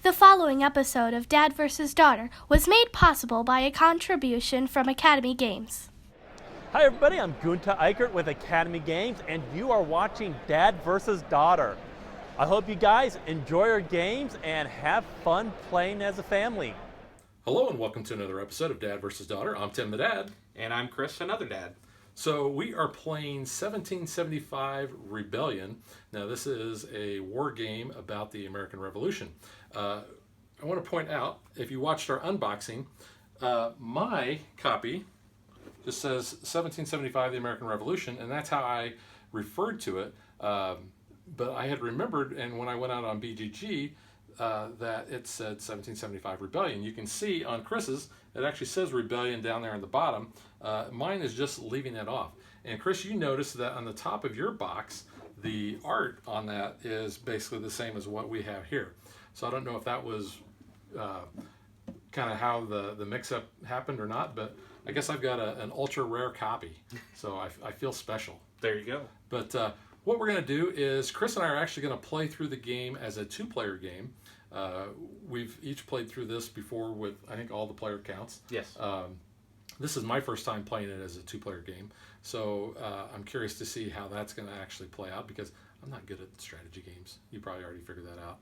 The following episode of Dad vs. Daughter was made possible by a contribution from Academy Games. Hi everybody, I'm Gunther Eichert with Academy Games, and you are watching Dad vs. Daughter. I hope you guys enjoy your games and have fun playing as a family. Hello and welcome to another episode of Dad vs. Daughter. I'm Tim the Dad. And I'm Chris, another dad. So we are playing 1775 Rebellion. Now this is a war game about the American Revolution. I want to point out, if you watched our unboxing, my copy just says 1775 the American Revolution, and that's how I referred to it. But I had remembered, and when I went out on BGG, that it said 1775 Rebellion. You can see on Chris's, it actually says Rebellion down there in the bottom. Mine is just leaving it off. And Chris, you noticed that on the top of your box, the art on that is basically the same as what we have here. So I don't know if that was kind of how the mix-up happened or not, but I guess I've got an ultra rare copy, so I feel special. There you go. But what we're going to do is Chris and I are actually going to play through the game as a two-player game. We've each played through this before with, I think, all the player counts. Yes. This is my first time playing it as a two-player game, so I'm curious to see how that's going to actually play out because I'm not good at strategy games. You probably already figured that out.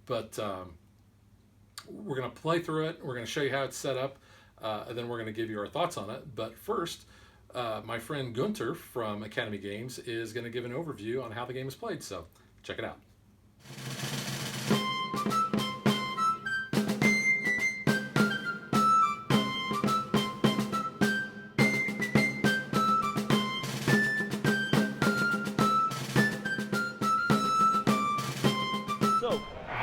But we're going to play through it. We're going to show you how it's set up, and then we're going to give you our thoughts on it. But first, my friend Gunther from Academy Games is going to give an overview on how the game is played. So check it out.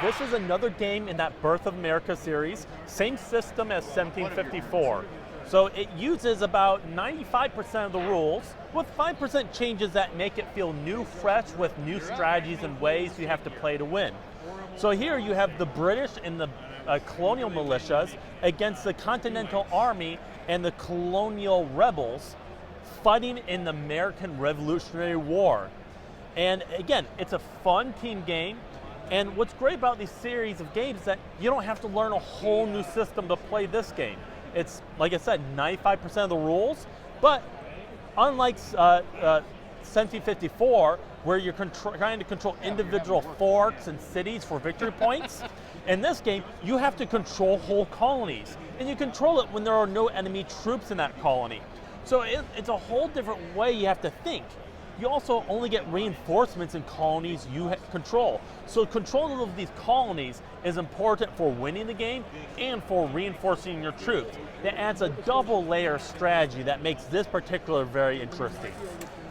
This is another game in that Birth of America series, same system as 1754. So it uses about 95% of the rules, with 5% changes that make it feel new, fresh, with new strategies and ways you have to play to win. So here you have the British and the colonial militias against the Continental Army and the colonial rebels fighting in the American Revolutionary War. And again, it's a fun team game. And what's great about these series of games is that you don't have to learn a whole new system to play this game. It's, like I said, 95% of the rules, but unlike 1754, where you're trying to control individual forts and cities for victory points, in this game, you have to control whole colonies. And you control it when there are no enemy troops in that colony. So it's a whole different way you have to think. You also only get reinforcements in colonies you control. So control of these colonies is important for winning the game and for reinforcing your troops. It adds a double layer strategy that makes this particular very interesting.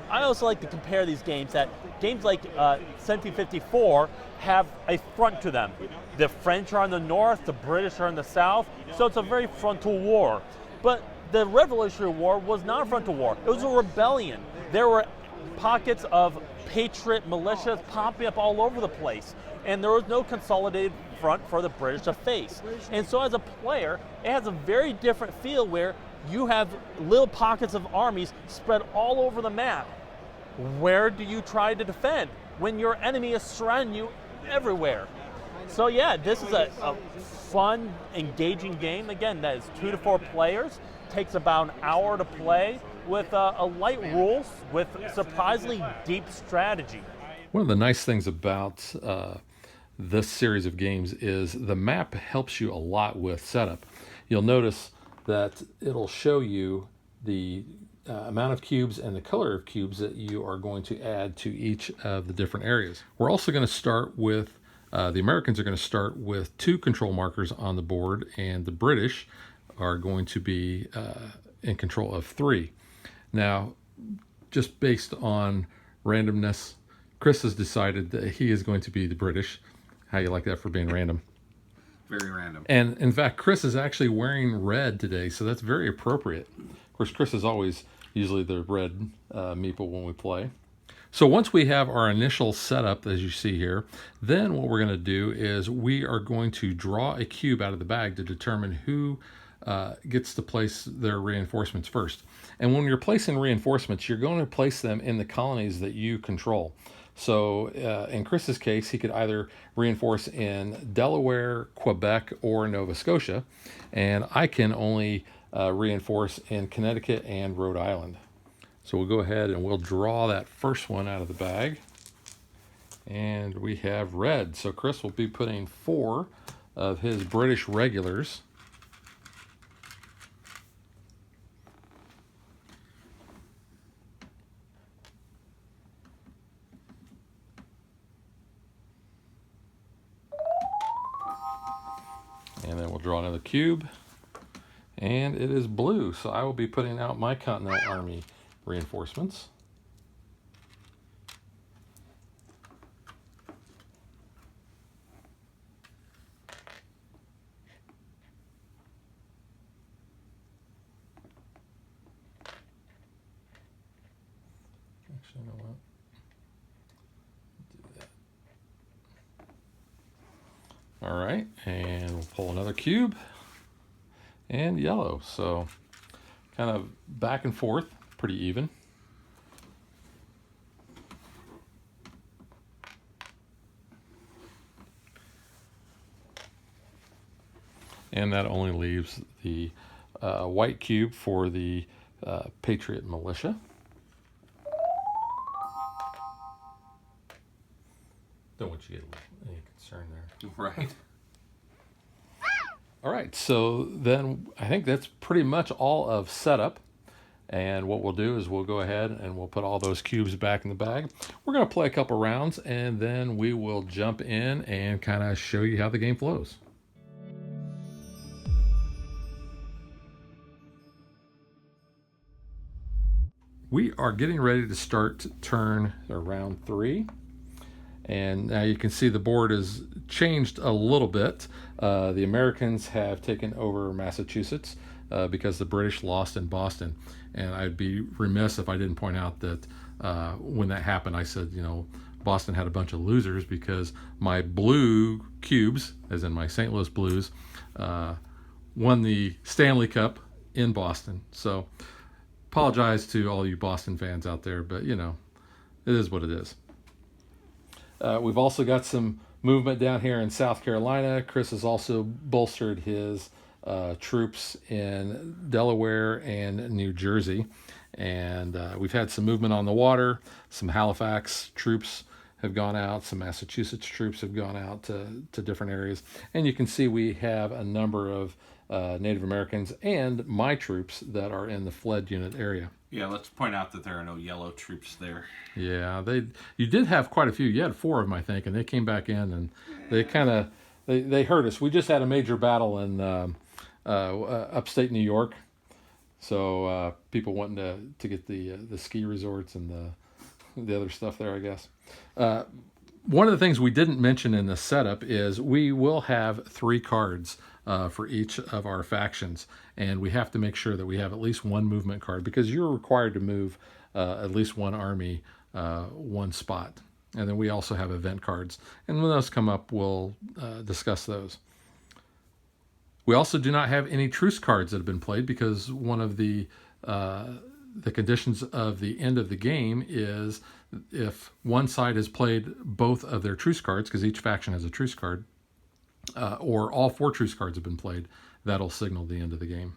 I also like to compare these games that games like 1754 have a front to them. The French are in the north, the British are in the south, so it's a very frontal war. But the Revolutionary War was not a frontal war, it was a rebellion. There were pockets of patriot militias popping up all over the place, and there was no consolidated front for the British to face. And so as a player, it has a very different feel where you have little pockets of armies spread all over the map. Where do you try to defend when your enemy is surrounding you everywhere? So yeah, this is a fun, engaging game. Again, that is 2 to 4 players, takes about an hour to play, with a light rules with surprisingly deep strategy. One of the nice things about this series of games is the map helps you a lot with setup. You'll notice that it'll show you the amount of cubes and the color of cubes that you are going to add to each of the different areas. We're also going to start with, the Americans are going to start with 2 control markers on the board, and the British are going to be in control of 3. Now, just based on randomness, Chris has decided that he is going to be the British. How you like that for being random? Very random. And in fact, Chris is actually wearing red today, so that's very appropriate. Of course, Chris is always usually the red meeple when we play. So once we have our initial setup, as you see here, then what we're going to do is we are going to draw a cube out of the bag to determine who gets to place their reinforcements first. And when you're placing reinforcements, you're going to place them in the colonies that you control. So in Chris's case, he could either reinforce in Delaware, Quebec, or Nova Scotia, and I can only reinforce in Connecticut and Rhode Island. So we'll go ahead and we'll draw that first one out of the bag. And we have red. So Chris will be putting 4 of his British regulars. And then we'll draw another cube. And it is blue, so I will be putting out my Continental Army reinforcements. Actually, you know what? Do that. All right, and we'll pull another cube. And yellow, so kind of back and forth, pretty even. And that only leaves the white cube for the Patriot Militia. Don't want you to get any concern there. Right. All right, so then I think that's pretty much all of setup. And what we'll do is we'll go ahead and we'll put all those cubes back in the bag. We're going to play a couple rounds, and then we will jump in and kind of show you how the game flows. We are getting ready to start turn or round 3. And now you can see the board has changed a little bit. The Americans have taken over Massachusetts because the British lost in Boston. And I'd be remiss if I didn't point out that when that happened, I said, you know, Boston had a bunch of losers because my blue cubes, as in my St. Louis Blues, won the Stanley Cup in Boston. So apologize to all you Boston fans out there, but, you know, it is what it is. We've also got some movement down here in South Carolina. Chris has also bolstered his troops in Delaware and New Jersey. And we've had some movement on the water. Some Halifax troops have gone out. Some Massachusetts troops have gone out to different areas. And you can see we have a number of Native Americans and my troops that are in the fled unit area. Yeah, let's point out that there are no yellow troops there. Yeah, you did have quite a few. You had 4 of them, I think, and they came back in and they kind of they hurt us. We just had a major battle in upstate New York, so people wanting to get the ski resorts and the other stuff there, I guess. One of the things we didn't mention in the setup is we will have 3 cards for each of our factions, and we have to make sure that we have at least 1 movement card because you're required to move at least 1 army 1 spot. And then we also have event cards, and when those come up, we'll discuss those. We also do not have any truce cards that have been played because one of the conditions of the end of the game is if one side has played both of their truce cards, because each faction has a truce card, or all 4 truce cards have been played, that'll signal the end of the game.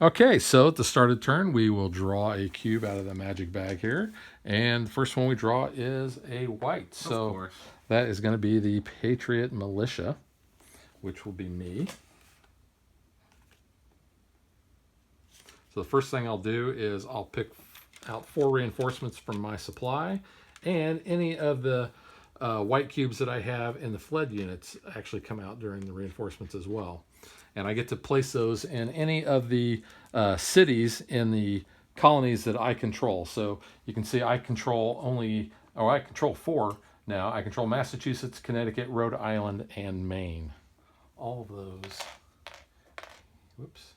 Okay, so at the start of the turn, we will draw a cube out of the magic bag here. And the first one we draw is a white. So that is going to be the Patriot Militia, which will be me. So the first thing I'll do is I'll pick out 4 reinforcements from my supply, and any of the white cubes that I have in the fled units actually come out during the reinforcements as well. And I get to place those in any of the cities in the colonies that I control. So you can see I control 4 now. I control Massachusetts, Connecticut, Rhode Island, and Maine. All of those. Whoops.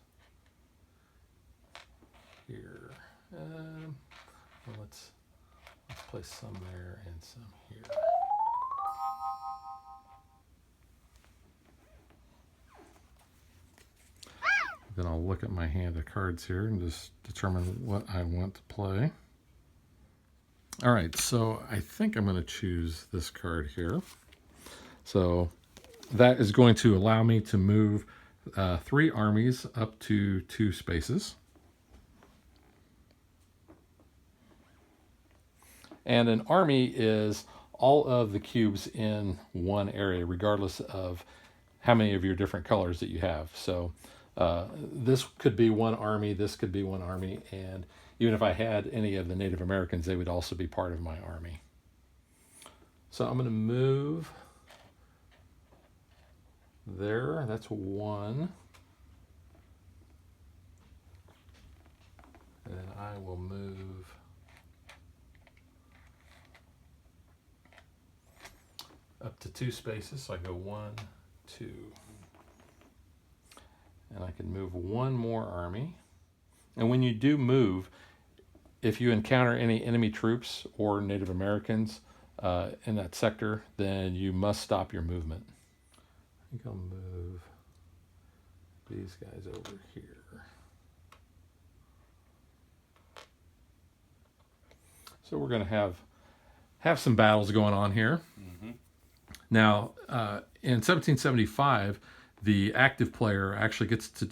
Here. Well, let's place some there and some here. Then I'll look at my hand of cards here and just determine what I want to play. All right, so I think I'm going to choose this card here. So that is going to allow me to move 3 armies up to 2 spaces. And an army is all of the cubes in one area, regardless of how many of your different colors that you have. So this could be one army, this could be one army, and even if I had any of the Native Americans, they would also be part of my army. So I'm going to move there. That's 1. And then I will move up to 2 spaces. So I go 1, 2. And I can move 1 more army. And when you do move, if you encounter any enemy troops or Native Americans in that sector, then you must stop your movement. I think I'll move these guys over here. So we're going to have some battles going on here. Mm-hmm. Now, in 1775, the active player actually gets to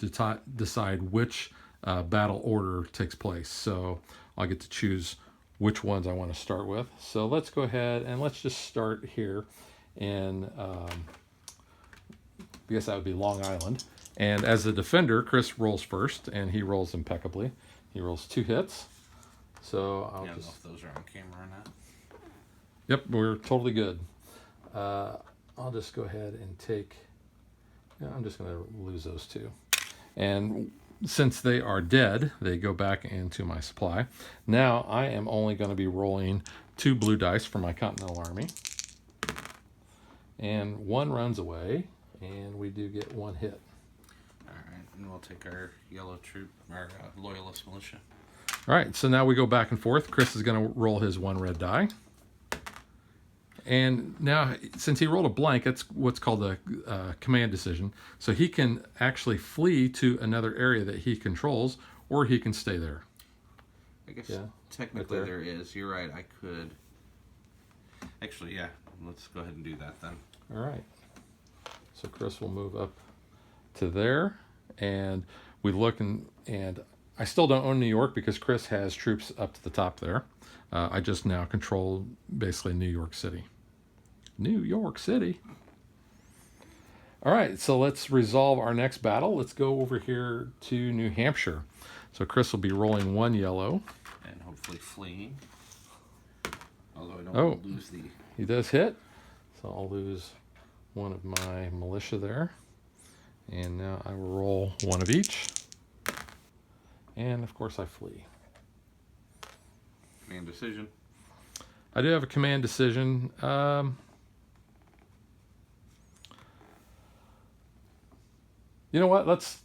decide which battle order takes place. So I'll get to choose which ones I want to start with. So let's go ahead and let's just start here in, I guess that would be Long Island. And as a defender, Chris rolls first, and he rolls impeccably. He rolls 2 hits. So I'll I don't just... know if those are on camera or not. Yep, we're totally good. I'll just go ahead and take... I'm just going to lose those 2. And since they are dead, they go back into my supply. Now I am only going to be rolling 2 blue dice for my Continental Army. And 1 runs away, and we do get 1 hit. All right, and we'll take our yellow troop, our loyalist militia. All right, so now we go back and forth. Chris is going to roll his 1 red die. And now, since he rolled a blank, that's what's called a command decision. So he can actually flee to another area that he controls, or he can stay there. I guess technically right there is. You're right, I could. Actually, yeah, let's go ahead and do that then. All right. So Chris will move up to there, and we look, and I still don't own New York because Chris has troops up to the top there. I just now control basically New York City. New York City. All right, so let's resolve our next battle. Let's go over here to New Hampshire. So Chris will be rolling 1 yellow. And hopefully fleeing. Although I don't Oh, lose the... he does hit. So I'll lose 1 of my militia there. And now I will roll 1 of each. And of course I flee. Command decision. I do have a command decision. You know what? Let's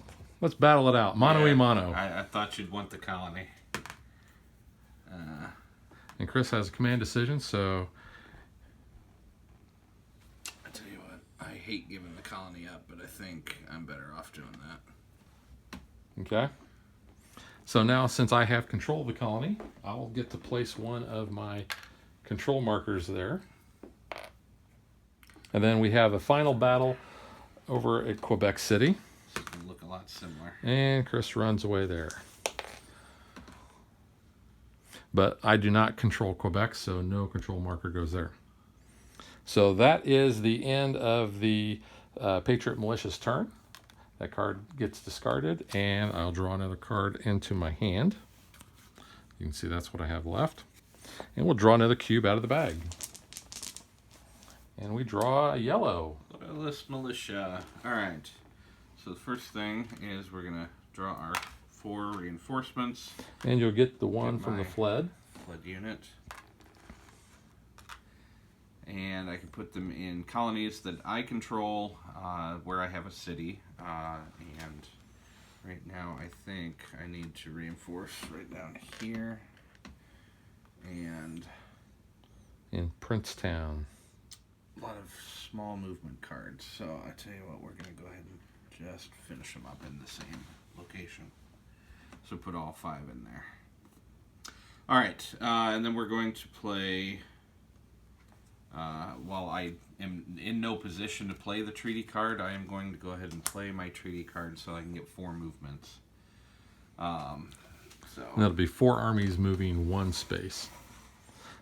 battle it out. Mano a mano. I thought you'd want the colony. And Chris has a command decision, so... I tell you what, I hate giving the colony up, but I think I'm better off doing that. Okay. So now, since I have control of the colony, I'll get to place 1 of my control markers there. And then we have a final battle over at Quebec City. It's going to look a lot similar. And Chris runs away there. But I do not control Quebec, so no control marker goes there. So that is the end of the Patriot Militia's turn. That card gets discarded, and I'll draw another card into my hand. You can see that's what I have left. And we'll draw another cube out of the bag. And we draw a yellow. Loyalist militia. Alright. So the first thing is we're going to draw our 4 reinforcements. And you'll get the 1 from the fled. Fled unit. And I can put them in colonies that I control, where I have a city. And right now I think I need to reinforce right down here. And in Princetown. a lot of small movement cards. So I tell you what, we're going to go ahead and just finish them up in the same location. So put all 5 in there. All right, and then we're going to play. While I am in no position to play the treaty card, I am going to go ahead and play my treaty card so I can get 4 movements. And that'll be 4 armies moving 1 space.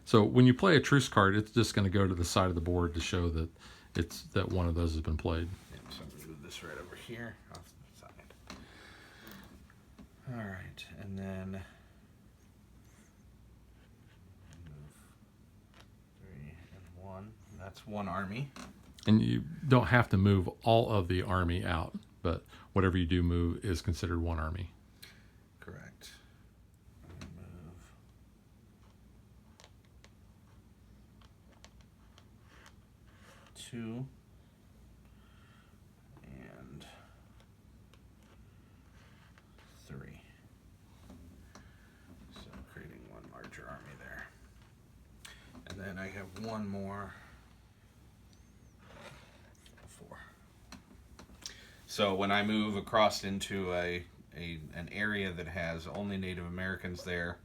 So when you play a truce card, it's just going to go to the side of the board to show that that one of those has been played. Yeah, so I'm going to move this right over here off the side. All right, and then move 3 and 1. That's 1 army. And you don't have to move all of the army out, but whatever you do move is considered 1 army. Correct. Move 2 and 3. So creating 1 larger army there. And then I have 1 more. 4. So when I move across into an area that has only Native Americans there,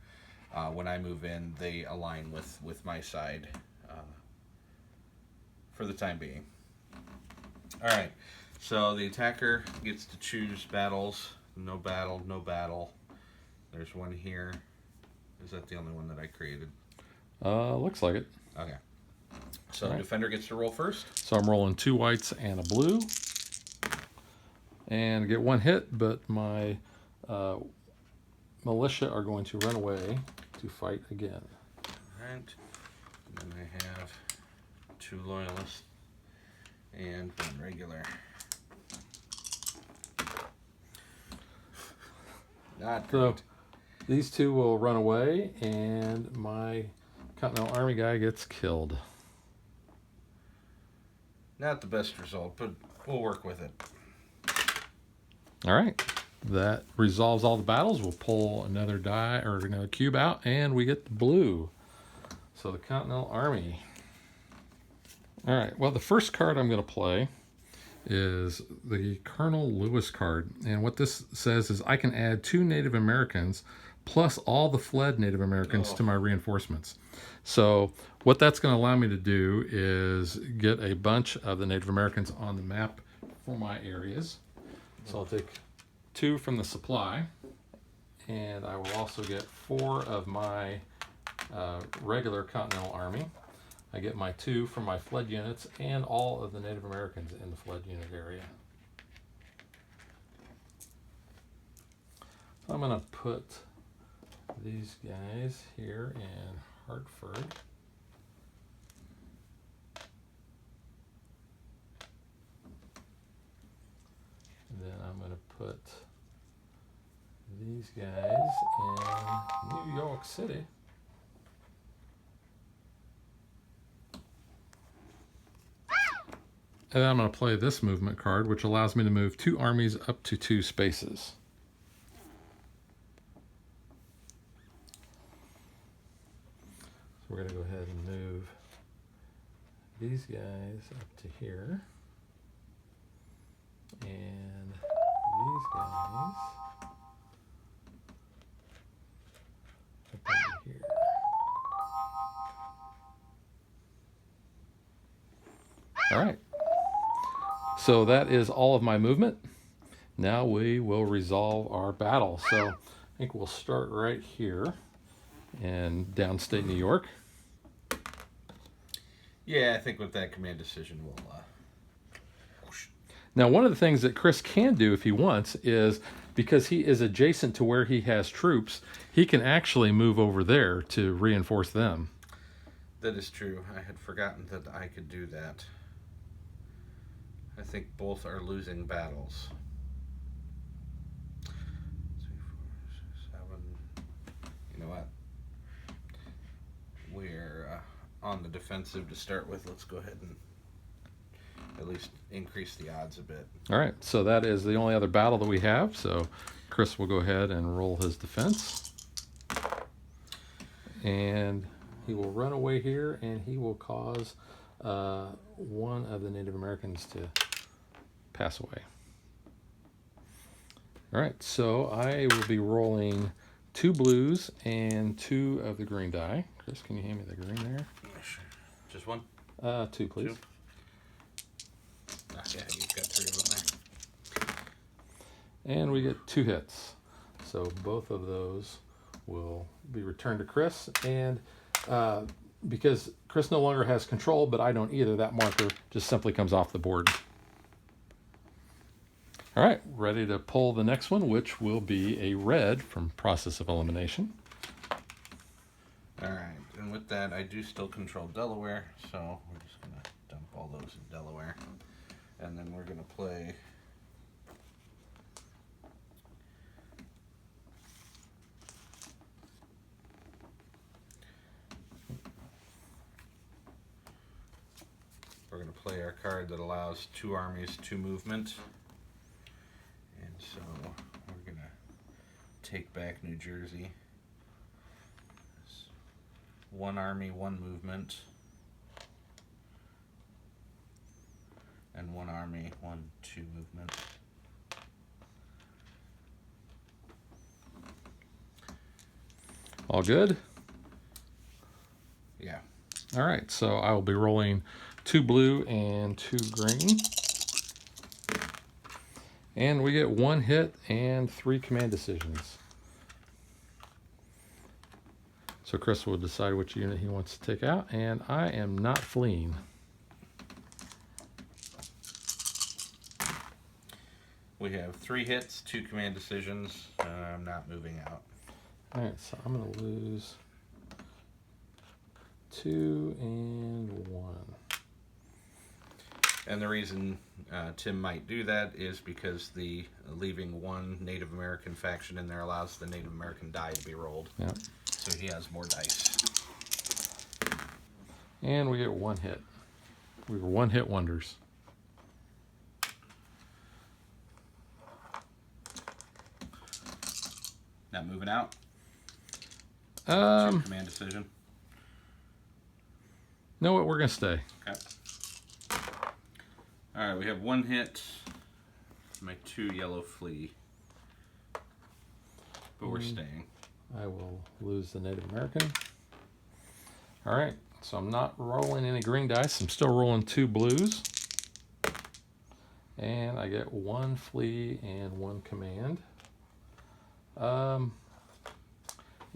when I move in, they align with my side for the time being. All right, so the attacker gets to choose battles. No battle, no battle. There's 1 here. Is that the only one that I created? Looks like it. Okay. So All right. defender gets to roll first. So I'm rolling 2 whites and a blue. And I get 1 hit, but my militia are going to run away to fight again. All right. And then I have 2 loyalists and 1 regular. Not So great. these 2 will run away, and my Continental Army guy gets killed. Not the best result, but we'll work with it. All right, that resolves all the battles. We'll pull another die or another cube out, and we get the blue. So the Continental Army. All right, well, the first card I'm going to play is the Colonel Lewis card. And what this says is I can add 2 Native Americans plus all the fled Native Americans to my reinforcements. So what that's going to allow me to do is get a bunch of the Native Americans on the map for my areas. So I'll take 2 from the supply, and I will also get 4 of my regular Continental Army. I get my 2 from my fled units and all of the Native Americans in the fled unit area. So I'm going to put these guys here in Hartford. And then I'm going to put these guys in New York City. And then I'm going to play this movement card, which allows me to move 2 armies up to 2 spaces. So we're going to go ahead and move these guys up to here. And these guys up into here. All right. So that is all of my movement. Now we will resolve our battle. So I think we'll start right here in downstate New York. Yeah, I think with that command decision, we'll... Now, one of the things that Chris can do if he wants is, because he is adjacent to where he has troops, he can actually move over there to reinforce them. That is true. I had forgotten that I could do that. I think both are losing battles. 2, 4, 6, 7. You know what? We're on the defensive to start with. Let's go ahead and at least increase the odds a bit. All right, so that is the only other battle that we have. So Chris will go ahead and roll his defense. And he will run away here, and he will cause 1 of the Native Americans to pass away. All right, so I will be rolling 2 blues and 2 of the green die. Chris, can you hand me the green there? Yeah, sure. Just one? 2, please. 2. Yeah, you've got 3 of them there. And we get 2 hits. So both of those will be returned to Chris. And because Chris no longer has control, but I don't either, that marker just simply comes off the board. All right, ready to pull the next one, which will be a red from Process of Elimination. All right, and with that, I do still control Delaware, so we're just going to dump all those in Delaware. And then we're going to play... We're going to play our card that allows 2 armies, 2 movement. And so we're going to take back New Jersey. 1 army, 1 movement. And 1 army, 1, 2 movement. All good? Yeah. All right, so I will be rolling 2 blue and 2 green. And we get 1 hit and 3 command decisions. So Chris will decide which unit he wants to take out, and I am not fleeing. We have 3 hits, 2 command decisions. I'm not moving out. All right, so I'm going to lose 2 and 1. And the reason Tim might do that is because the leaving 1 Native American faction in there allows the Native American die to be rolled. Yeah. So he has more dice. And we get 1 hit. We were 1-hit wonders. Not moving out. 2 Um, command decision. know what? We're going to stay. Okay. All right, we have 1 hit. My 2 yellow flee. But we're staying. I will lose the Native American. All right, so I'm not rolling any green dice. I'm still rolling 2 blues. And I get 1 flee and 1 command. You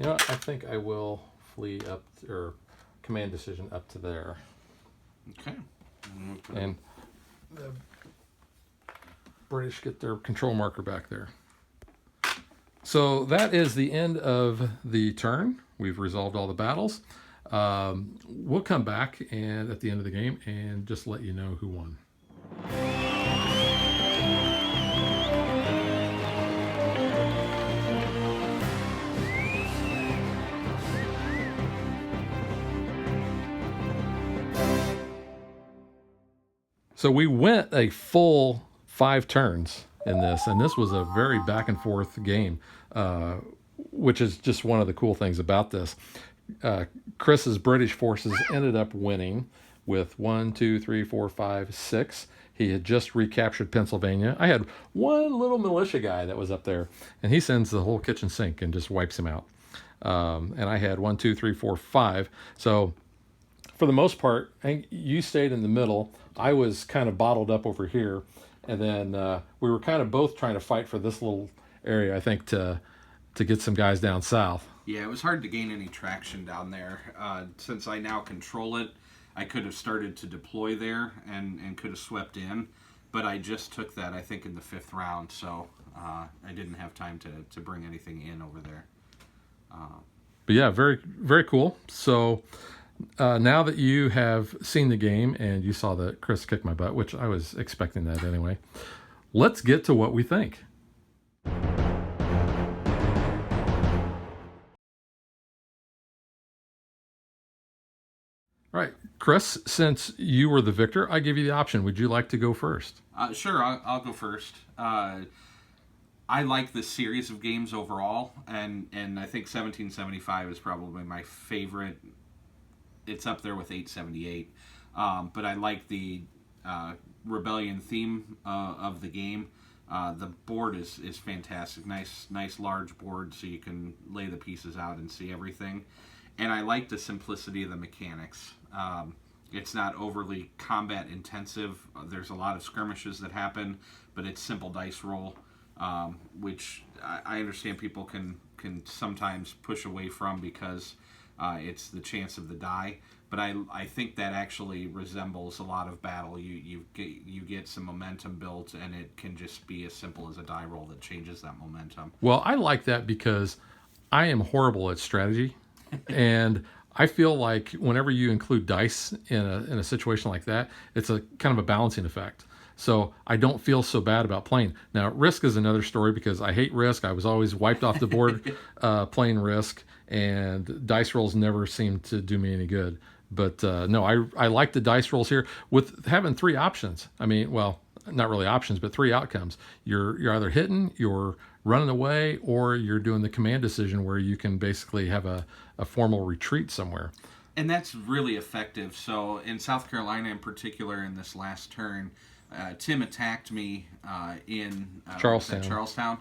know what? I think I will flee up, or command decision up to there. Okay. And the British get their control marker back there. So that is the end of the turn. We've resolved all the battles. We'll come back and at the end of the game and just let you know who won. So we went a full 5 turns in this, and this was a very back and forth game, which is just one of the cool things about this. Chris's British forces ended up winning with 1, 2, 3, 4, 5, 6. He had just recaptured Pennsylvania. I had one little militia guy that was up there, and he sends the whole kitchen sink and just wipes him out. And I had 1, 2, 3, 4, 5. So for the most part, you stayed in the middle. I was kind of bottled up over here, and then we were kind of both trying to fight for this little area, I think, to get some guys down south. Yeah, it was hard to gain any traction down there. Since I now control it, I could have started to deploy there and could have swept in, but I just took that, I think, in the 5th round, so I didn't have time to bring anything in over there. But yeah, very, very cool. So now that you have seen the game and you saw that Chris kicked my butt, which I was expecting that anyway, let's get to what we think. All right, Chris, since you were the victor, I give you the option. Would you like to go first? Sure, I'll go first. I like this series of games overall, and I think 1775 is probably my favorite. It's up there with 878, but I like the rebellion theme of the game. The board is fantastic. Nice large board so you can lay the pieces out and see everything. And I like the simplicity of the mechanics. It's not overly combat intensive. There's a lot of skirmishes that happen, but it's simple dice roll, which I understand people can sometimes push away from because it's the chance of the die. But I think that actually resembles a lot of battle. You get some momentum built, and it can just be as simple as a die roll that changes that momentum. Well, I like that because I am horrible at strategy, and I feel like whenever you include dice in a situation like that, it's a kind of a balancing effect. So I don't feel so bad about playing. Now, Risk is another story because I hate Risk. I was always wiped off the board playing Risk, and dice rolls never seemed to do me any good. But no, I like the dice rolls here with having 3 options. I mean, well, not really options, but 3 outcomes. You're either hitting, you're running away, or you're doing the command decision where you can basically have a formal retreat somewhere. And that's really effective. So in South Carolina in particular, in this last turn, Tim attacked me in Charlestown,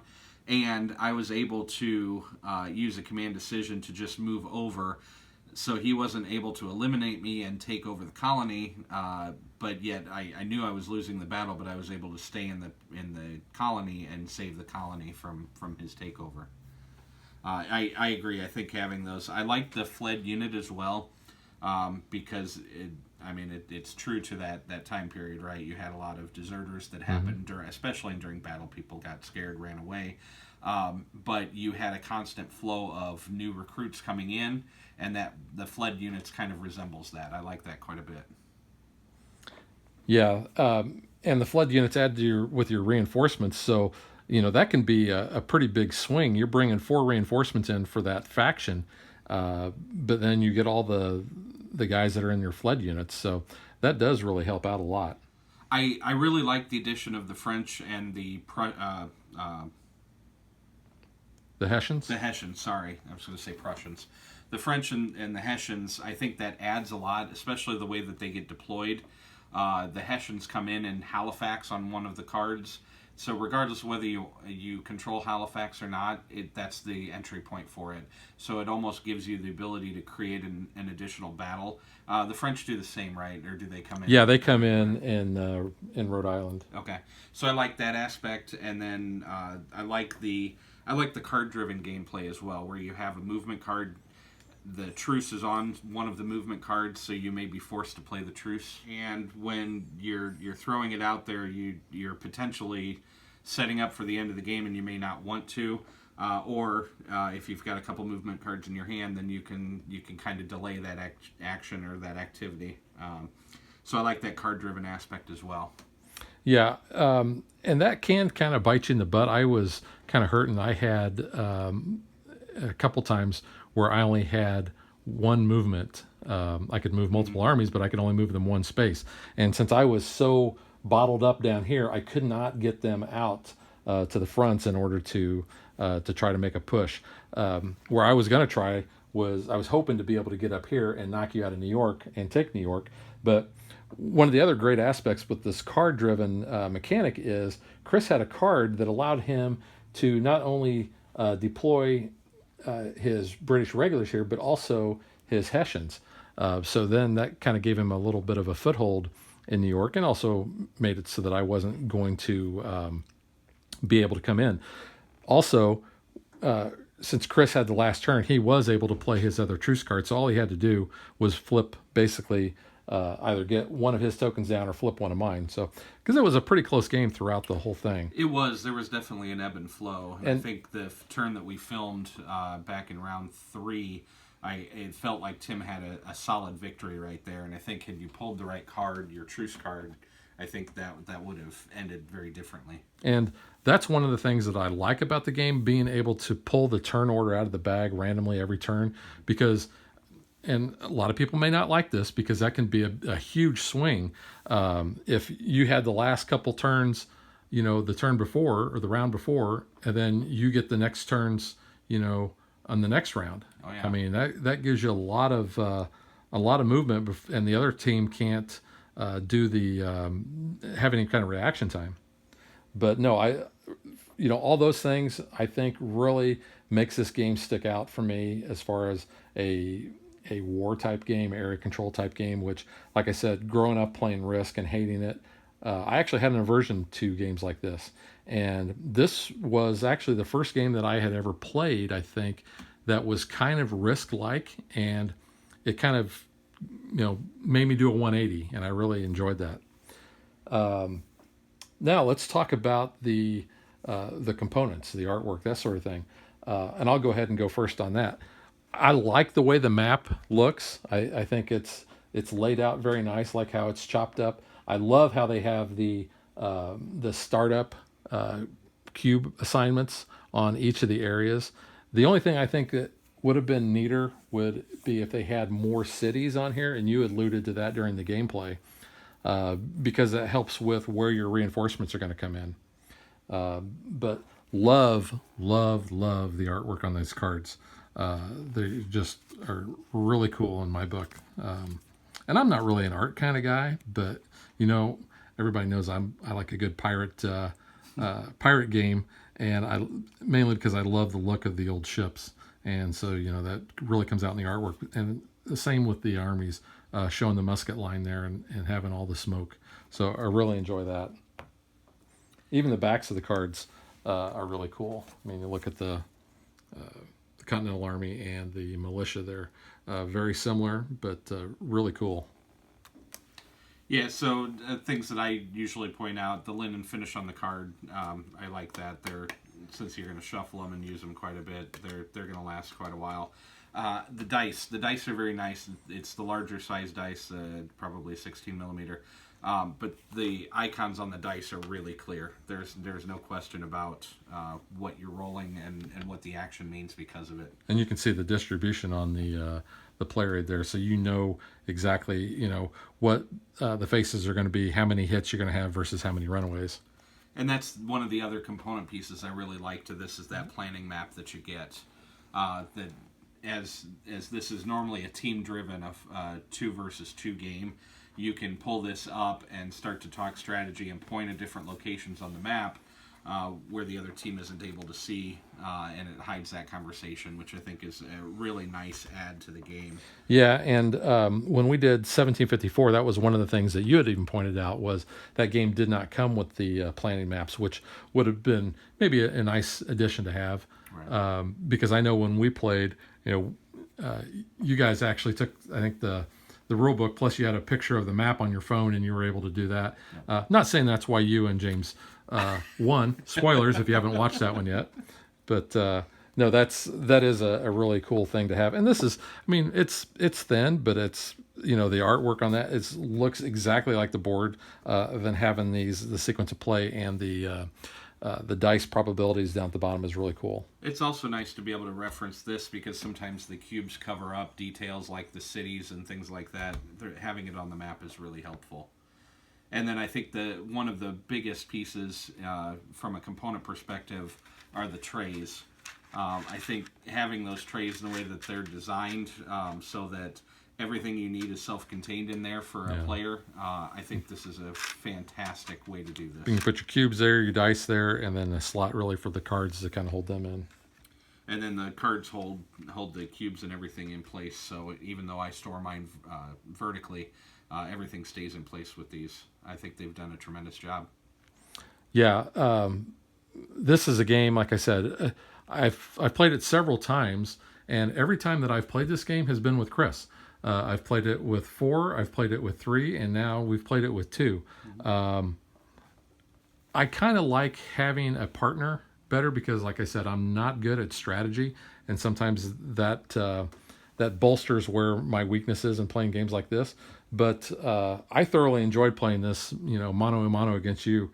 and I was able to use a command decision to just move over. So he wasn't able to eliminate me and take over the colony, but yet I knew I was losing the battle, but I was able to stay in the colony and save the colony from his takeover. I agree. I think having those, I like the fled unit as well, because it's true to that time period, right? You had a lot of deserters that happened especially during battle. People got scared, ran away, but you had a constant flow of new recruits coming in, and that the fled units kind of resembles that. I like that quite a bit. Yeah, and the flood units add to with your reinforcements, so that can be a pretty big swing. You're bringing 4 reinforcements in for that faction, but then you get all the guys that are in your flood units, so that does really help out a lot. I really like the addition of the French and the Hessians? The Hessians, sorry. I was going to say Prussians. The French and the Hessians, I think that adds a lot, especially the way that they get deployed. The Hessians come in Halifax on one of the cards. So regardless of whether you control Halifax or not, that's the entry point for it. So it almost gives you the ability to create an additional battle. The French do the same, right? Or do they come in? Yeah, they come in Rhode Island. Okay, so I like that aspect, and then I like the card-driven gameplay as well, where you have a movement card. The truce is on one of the movement cards, so you may be forced to play the truce. And when you're throwing it out there, you're potentially setting up for the end of the game, and you may not want to. Or if you've got a couple movement cards in your hand, then you can kind of delay that action or that activity. So I like that card-driven aspect as well. Yeah, and that can kind of bite you in the butt. I was kind of hurt, and I had a couple times where I only had 1 movement. I could move multiple armies, but I could only move them 1 space. And since I was so bottled up down here, I could not get them out to the fronts in order to try to make a push. Where I was going to try was I was hoping to be able to get up here and knock you out of New York and take New York. But one of the other great aspects with this card-driven mechanic is Chris had a card that allowed him to not only deploy his British regulars here, but also his Hessians. So then that kind of gave him a little bit of a foothold in New York, and also made it so that I wasn't going to be able to come in. Also, since Chris had the last turn, he was able to play his other truce card, so all he had to do was flip, basically either get one of his tokens down or flip one of mine. So, because it was a pretty close game throughout the whole thing. There was definitely an ebb and flow. And I think the turn that we filmed back in round 3, it felt like Tim had a solid victory right there. And I think had you pulled the right card, your truce card, I think that would have ended very differently. And that's one of the things that I like about the game, being able to pull the turn order out of the bag randomly every turn, because, and a lot of people may not like this because that can be a huge swing. If you had the last couple turns, the turn before or the round before, and then you get the next turns, on the next round. Oh, yeah. I mean, that gives you a lot of movement, and the other team can't have any kind of reaction time. But no, all those things I think really makes this game stick out for me as far as a war type game, area control type game, which, like I said, growing up playing Risk and hating it, I actually had an aversion to games like this. And this was actually the first game that I had ever played, I think, that was kind of Risk-like, and it kind of, made me do a 180, and I really enjoyed that. Now let's talk about the components, the artwork, that sort of thing. And I'll go ahead and go first on that. I like the way the map looks. I think it's laid out very nice, like how it's chopped up. I love how they have the startup cube assignments on each of the areas. The only thing I think that would have been neater would be if they had more cities on here, and you alluded to that during the gameplay, because that helps with where your reinforcements are going to come in. But love the artwork on these cards. They just are really cool in my book. And I'm not really an art kind of guy, but everybody knows I like a good pirate game, and mainly because I love the look of the old ships, and so that really comes out in the artwork. And the same with the armies, showing the musket line there and having all the smoke. So I really enjoy that. Even the backs of the cards are really cool. I mean, you look at the Continental Army and the militia there, very similar, but really cool. Yeah, so things that I usually point out, the linen finish on the card, I like that. Since you're going to shuffle them and use them quite a bit, they're going to last quite a while. The dice are very nice. It's the larger size dice, probably 16 millimeter. But the icons on the dice are really clear. There's no question about what you're rolling and what the action means because of it. And you can see the distribution on the player aid there, so exactly what the faces are going to be, how many hits you're going to have versus how many runaways. And that's one of the other component pieces I really like to this, is that planning map that you get. That as this is normally a team-driven 2 versus 2 game, you can pull this up and start to talk strategy and point at different locations on the map where the other team isn't able to see, and it hides that conversation, which I think is a really nice add to the game. Yeah, and when we did 1754, that was one of the things that you had even pointed out, was that game did not come with the planning maps, which would have been maybe a nice addition to have. Right. Because I know when we played, you guys actually took, I think, the rule book, plus you had a picture of the map on your phone, and you were able to do that. Not saying that's why you and James won. Spoilers if you haven't watched that one yet. But no, that is a really cool thing to have. And this is, it's thin, but it's, the artwork on that looks exactly like the board, than having the sequence of play, and the dice probabilities down at the bottom is really cool. It's also nice to be able to reference this, because sometimes the cubes cover up details like the cities and things like that. Having it on the map is really helpful. And then I think one of the biggest pieces from a component perspective are the trays. I think having those trays in the way that they're designed, so that everything you need is self-contained in there for a player. I think this is a fantastic way to do this. You can put your cubes there, your dice there, and then a slot really for the cards to kind of hold them in. And then the cards hold the cubes and everything in place. So even though I store mine vertically, everything stays in place with these. I think they've done a tremendous job. Yeah, this is a game, like I said, I've played it several times, and every time that I've played this game has been with Chris. I've played it with 4, I've played it with 3, and now we've played it with 2. I kind of like having a partner better, because, like I said, I'm not good at strategy, and sometimes that bolsters where my weakness is in playing games like this. But I thoroughly enjoyed playing this, mano a mano against you,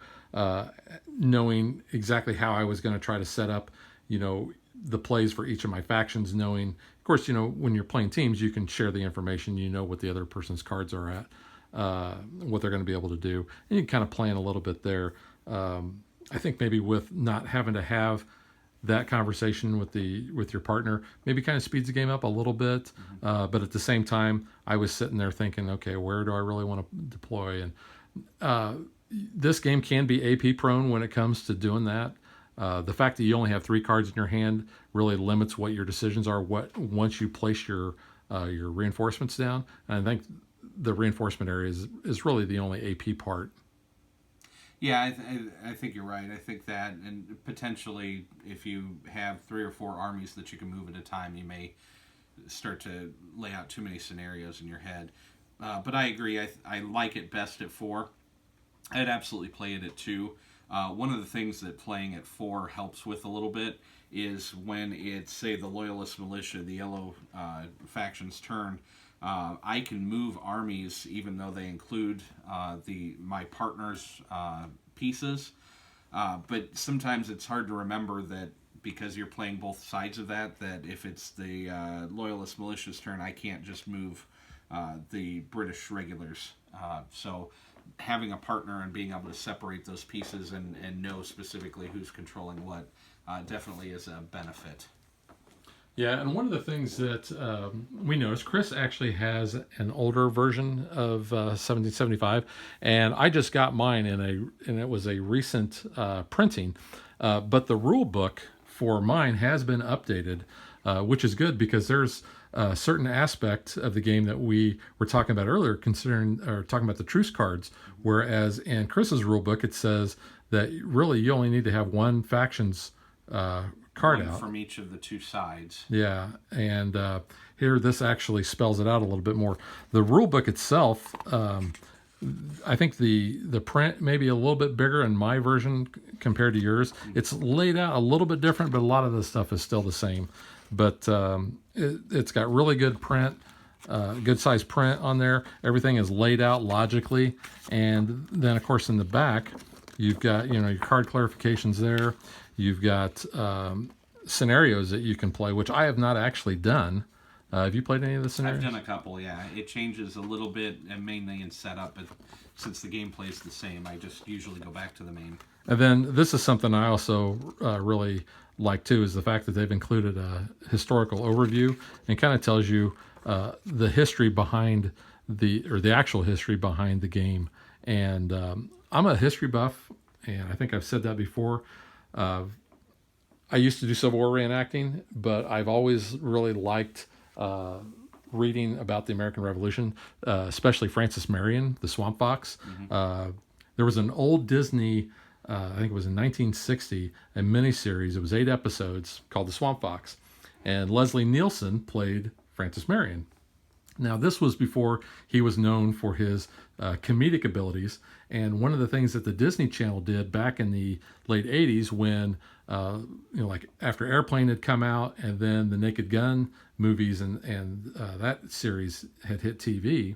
knowing exactly how I was going to try to set up, the plays for each of my factions, knowing, of course, when you're playing teams, you can share the information, what the other person's cards are at, what they're going to be able to do, and you can kind of plan a little bit there. I think maybe with not having to have that conversation with your partner, maybe kind of speeds the game up a little bit. But at the same time, I was sitting there thinking, okay, where do I really want to deploy? And this game can be AP prone when it comes to doing that. The fact that you only have 3 cards in your hand really limits what your decisions are. Once you place your reinforcements down, and I think the reinforcement area is really the only AP part. Yeah, I think you're right. I think that, and potentially if you have 3 or 4 armies that you can move at a time, you may start to lay out too many scenarios in your head. But I agree. I like it best at 4. I'd absolutely play it at 2. One of the things that playing at 4 helps with a little bit is when it's, say, the Loyalist Militia, the yellow faction's turn, I can move armies even though they include my partner's pieces. But sometimes it's hard to remember that because you're playing both sides of that if it's the Loyalist Militia's turn, I can't just move the British regulars. So having a partner and being able to separate those pieces and know specifically who's controlling what definitely is a benefit. Yeah, and one of the things that we noticed, Chris actually has an older version of 1775, and I just got mine and it was a recent printing, but the rule book for mine has been updated, which is good because there's a certain aspect of the game that we were talking about earlier, talking about the truce cards, whereas in Chris's rule book it says that really you only need to have one faction's card One out from each of the 2 sides. Yeah, and here this actually spells it out a little bit more. The rule book itself, I think the print may be a little bit bigger in my version compared to yours. It's laid out a little bit different, but a lot of the stuff is still the same. But it's got really good print, good size print on there. Everything is laid out logically, and then of course in the back you've got your card clarifications there. You've got scenarios that you can play, which I have not actually done. Have you played any of the scenarios? I've done a couple, yeah. It changes a little bit, and mainly in setup, but since the gameplay is the same, I just usually go back to the main. And then this is something I also really like too, is the fact that they've included a historical overview and kind of tells you the history behind the actual history behind the game. And I'm a history buff, and I think I've said that before. I used to do Civil War reenacting, but I've always really liked reading about the American Revolution, especially Francis Marion, the Swamp Fox. Mm-hmm. There was an old Disney, I think it was in 1960, a miniseries. It was 8 episodes called The Swamp Fox. And Leslie Nielsen played Francis Marion. Now, this was before he was known for his comedic abilities. And one of the things that the Disney Channel did back in the late 80s when, like after Airplane had come out and then the Naked Gun movies and that series had hit TV,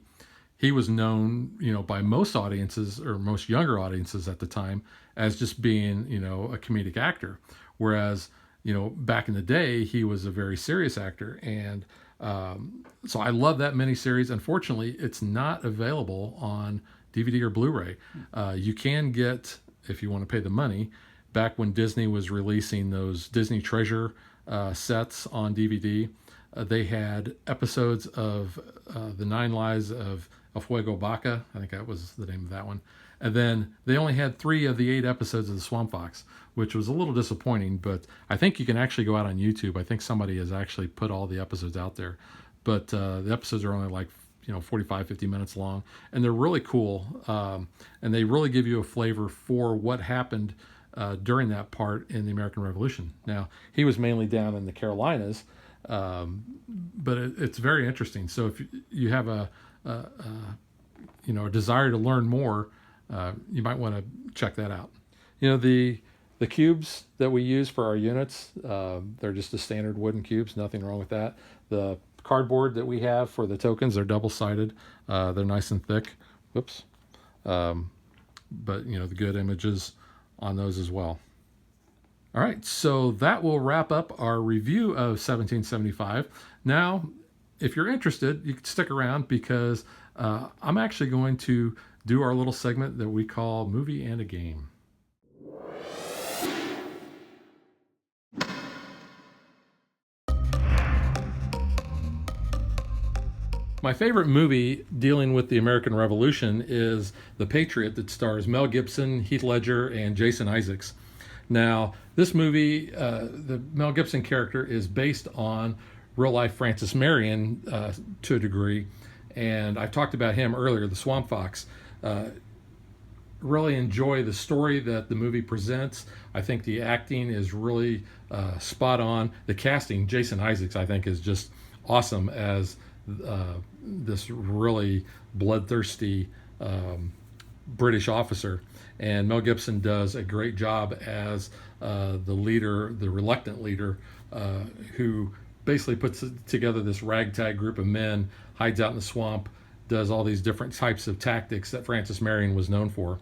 he was known, by most audiences or most younger audiences at the time as just being, a comedic actor. Whereas, back in the day, he was a very serious actor. And so I love that miniseries. Unfortunately, it's not available on DVD or Blu-ray. You can get, if you want to pay the money, back when Disney was releasing those Disney Treasure sets on DVD, they had episodes of The 9 Lives of El Fuego Baca. I think that was the name of that one. And then they only had 3 of the 8 episodes of The Swamp Fox, which was a little disappointing, but I think you can actually go out on YouTube. I think somebody has actually put all the episodes out there. But the episodes are only like 45, 50 minutes long, and they're really cool. And they really give you a flavor for what happened during that part in the American Revolution. Now, he was mainly down in the Carolinas, but it's very interesting. So if you have a desire to learn more, you might want to check that out. The cubes that we use for our units, they're just the standard wooden cubes, nothing wrong with that. The cardboard that we have for the tokens, they're double-sided. They're nice and thick. Whoops. But, the good images on those as well. All right, so that will wrap up our review of 1775. Now, if you're interested, you can stick around because I'm actually going to do our little segment that we call Movie and a Game. My favorite movie dealing with the American Revolution is The Patriot, that stars Mel Gibson, Heath Ledger, and Jason Isaacs. Now, this movie, the Mel Gibson character is based on real-life Francis Marion to a degree, and I've talked about him earlier, the Swamp Fox. Really enjoy the story that the movie presents. I think the acting is really spot on. The casting, Jason Isaacs, I think, is just awesome as this really bloodthirsty British officer. And Mel Gibson does a great job as the leader, the reluctant leader, who basically puts together this ragtag group of men, hides out in the swamp, does all these different types of tactics that Francis Marion was known for.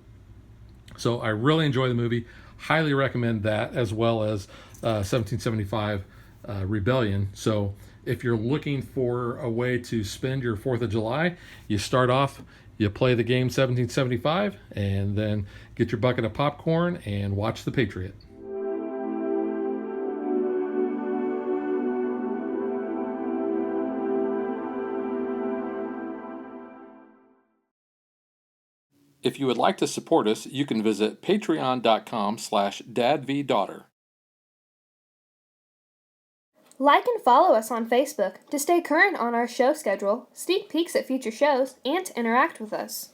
So I really enjoy the movie. Highly recommend that, as well as 1775 Rebellion. So if you're looking for a way to spend your 4th of July, you start off, you play the game 1775, and then get your bucket of popcorn and watch The Patriot. If you would like to support us, you can visit patreon.com/dadvdaughter. Like and follow us on Facebook to stay current on our show schedule, sneak peeks at future shows, and to interact with us.